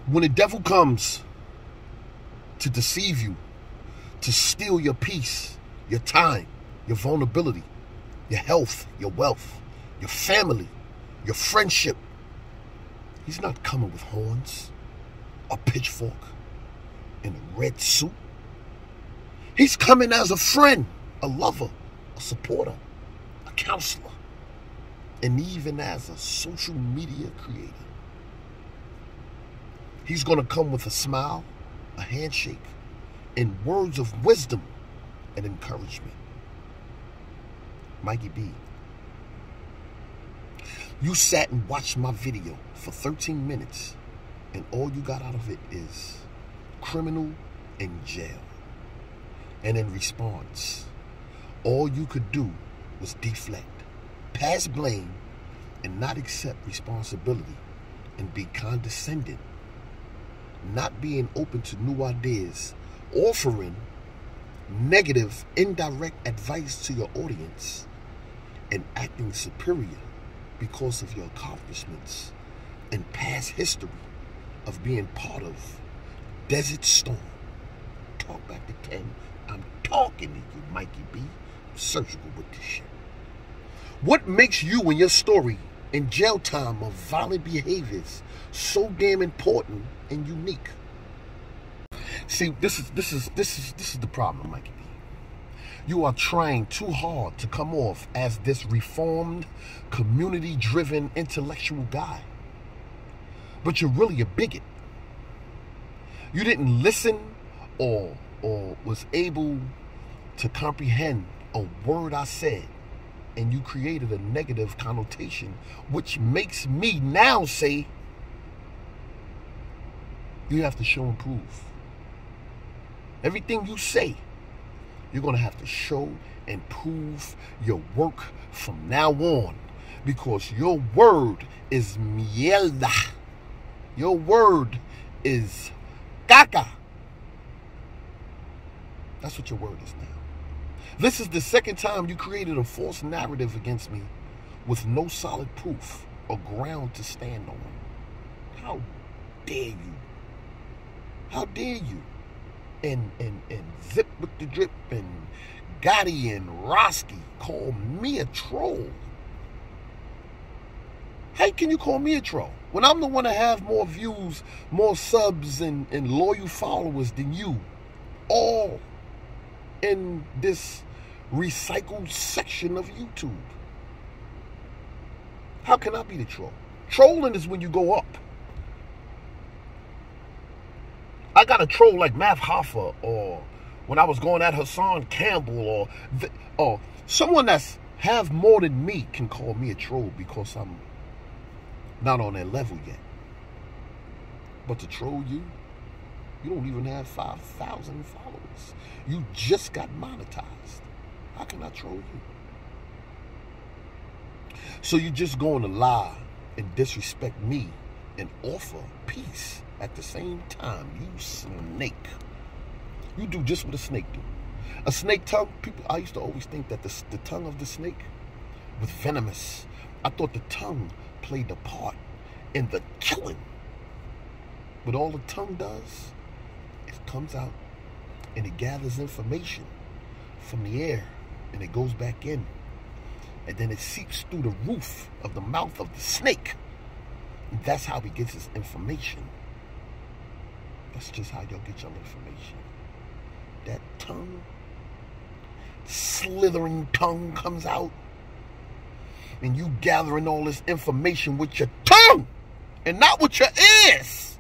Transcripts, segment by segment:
When the devil comes to deceive you, to steal your peace, your time, your vulnerability, your health, your wealth, your family, your friendship, he's not coming with horns, a pitchfork, in a red suit. He's coming as a friend, a lover, a supporter, a counselor, and even as a social media creator. He's going to come with a smile, a handshake, and words of wisdom and encouragement. Mikey B, you sat and watched my video for 13 minutes, and all you got out of it is criminal in jail. And in response, all you could do was deflect, pass blame, and not accept responsibility, and be condescending, not being open to new ideas, offering negative, indirect advice to your audience, and acting superior because of your accomplishments and past history of being part of Desert Storm. Talk back to 10. I'm talking to you, Mikey B. I'm surgical with this shit. What makes you and your story in jail time of violent behaviors so damn important and unique? See, this is the problem, Mikey B. You are trying too hard to come off as this reformed, community-driven, intellectual guy. But you're really a bigot. You didn't listen or was able to comprehend a word I said, and you created a negative connotation, which makes me now say you have to show and prove. Everything you say, you're going to have to show and prove your work from now on, because your word is mierda. Your word is caca. That's what your word is now. This is the second time you created a false narrative against me with no solid proof or ground to stand on. How dare you? How dare you? And Zip with the Drip and Gotti and Roski call me a troll. How can you call me a troll when I'm the one that have more views, more subs, and loyal followers than you, all in this recycled section of YouTube? How can I be the troll? Trolling is when you go up. I got a troll like Math Hoffa, or when I was going at Hassan Campbell, or someone that's have more than me can call me a troll because I'm not on that level yet. But to troll you, you don't even have 5,000 followers. You just got monetized. How can I troll you? So you're just going to lie and disrespect me and offer peace at the same time. You snake. You do just what a snake do. A snake tongue, people, I used to always think that the tongue of the snake was venomous. I thought the tongue played a part in the killing. But all the tongue does, it comes out and it gathers information from the air and it goes back in. And then it seeps through the roof of the mouth of the snake. And that's how he gets his information. That's just how y'all get your information. That tongue, slithering tongue comes out, and you gathering all this information with your tongue and not with your ears.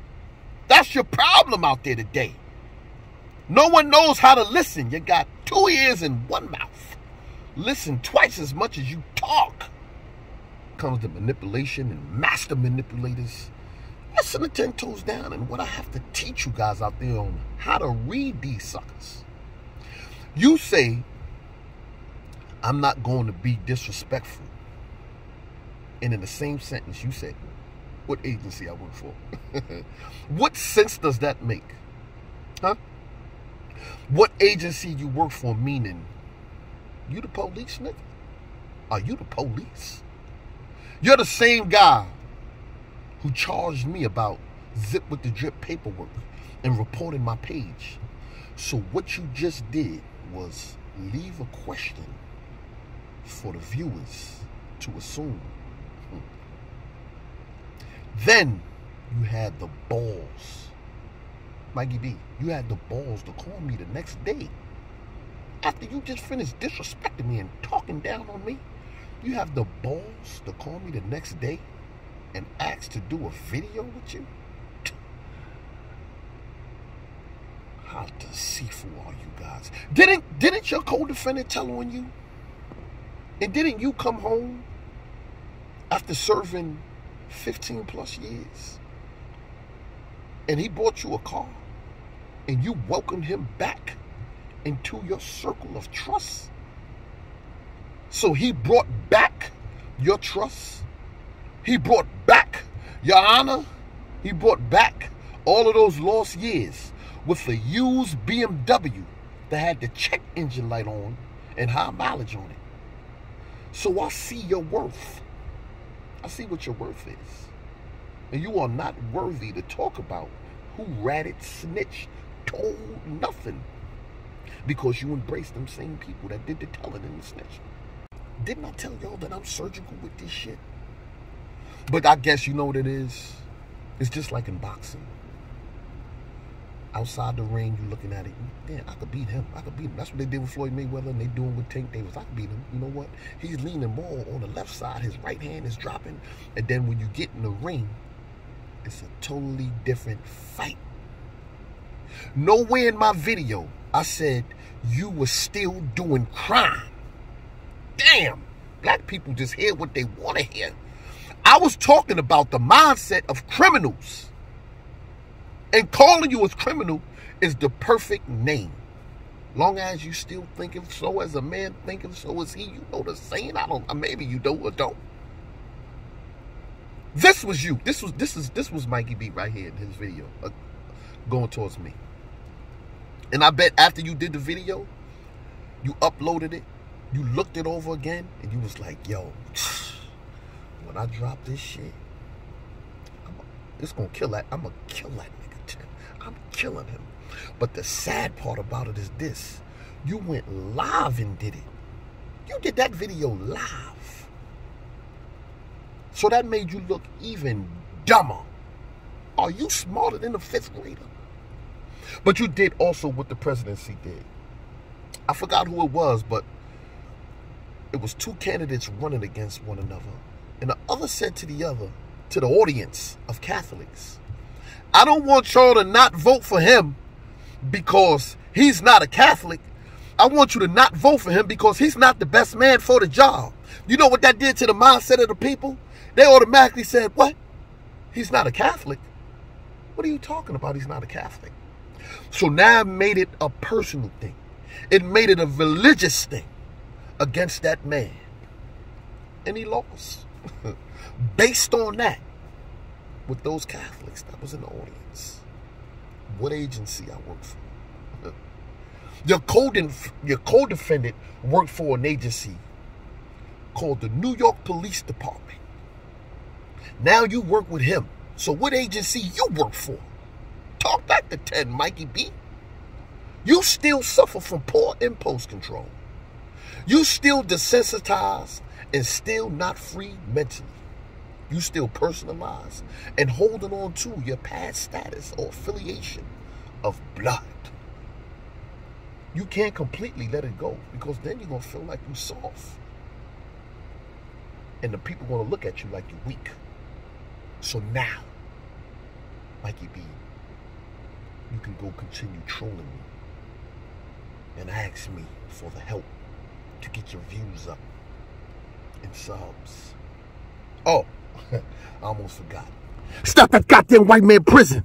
That's your problem out there today. No one knows how to listen. You got 2 ears and 1 mouth. Listen twice as much as you talk. Comes to manipulation and master manipulators. Listen to 10 Toes Down and what I have to teach you guys out there on how to read these suckers. You say, I'm not going to be disrespectful. And in the same sentence, you say, what agency I work for? What sense does that make? Huh? What agency you work for, meaning you the police, nigga? Are you the police? You're the same guy who charged me about zip with the drip paperwork and reported my page. So what you just did was leave a question for the viewers to assume. Then you had the balls, Mikey B, you had the balls to call me the next day. After you just finished disrespecting me and talking down on me, you have the balls to call me the next day and ask to do a video with you? How deceitful are you guys? Didn't your co-defendant tell on you? And didn't you come home after serving 15 plus years? And he bought you a car and you welcomed him back into your circle of trust? So he brought back your trust. He brought back your honor. He brought back all of those lost years with a used BMW that had the check engine light on and high mileage on it. So I see your worth. I see what your worth is. And you are not worthy to talk about who ratted, snitched, told nothing. Because you embrace them same people that did the telling and the snitching. Didn't I tell y'all that I'm surgical with this shit? But I guess you know what it is. It's just like in boxing. Outside the ring, you looking at it, damn, I could beat him. I could beat him. That's what they did with Floyd Mayweather, and they doing with Tank Davis. I could beat him. You know what? He's leaning more on the left side. His right hand is dropping. And then when you get in the ring, it's a totally different fight. Nowhere in my video, I said you were still doing crime. Damn, black people just hear what they want to hear. I was talking about the mindset of criminals. And calling you a criminal is the perfect name. Long as you still thinking so as a man, thinking so as he, you know the saying. Maybe you don't or don't. This was you. This was Mikey B right here in his video, going towards me. And I bet after you did the video, you uploaded it, you looked it over again, and you was like, yo, when I drop this shit, it's gonna kill that. I'm gonna kill that nigga. I'm killing him. But the sad part about it is this. You went live and did it. You did that video live. So that made you look even dumber. Are you smarter than a 5th grader? But you did also what the presidency did. I forgot who it was, but it was 2 candidates running against one another. And the other said to the other, to the audience of Catholics, I don't want y'all to not vote for him because he's not a Catholic. I want you to not vote for him because he's not the best man for the job. You know what that did to the mindset of the people? They automatically said, what? He's not a Catholic? What are you talking about? He's not a Catholic. So now it made it a personal thing. It made it a religious thing against that man. And he lost. Based on that, with those Catholics that was in the audience. What agency I work for? Your co-defendant worked for an agency called the New York Police Department. Now you work with him. So what agency you work for? Talk back to 10, Mikey B. You still suffer from poor impulse control. You still desensitized and still not free mentally. You still personalize and holding on to your past status or affiliation of blood. You can't completely let it go because then you're going to feel like you're soft. And the people are going to look at you like you're weak. So now, Mikey B, you can go continue trolling me and ask me for the help to get your views up and subs. Oh, I almost forgot. Stop that goddamn white man prison.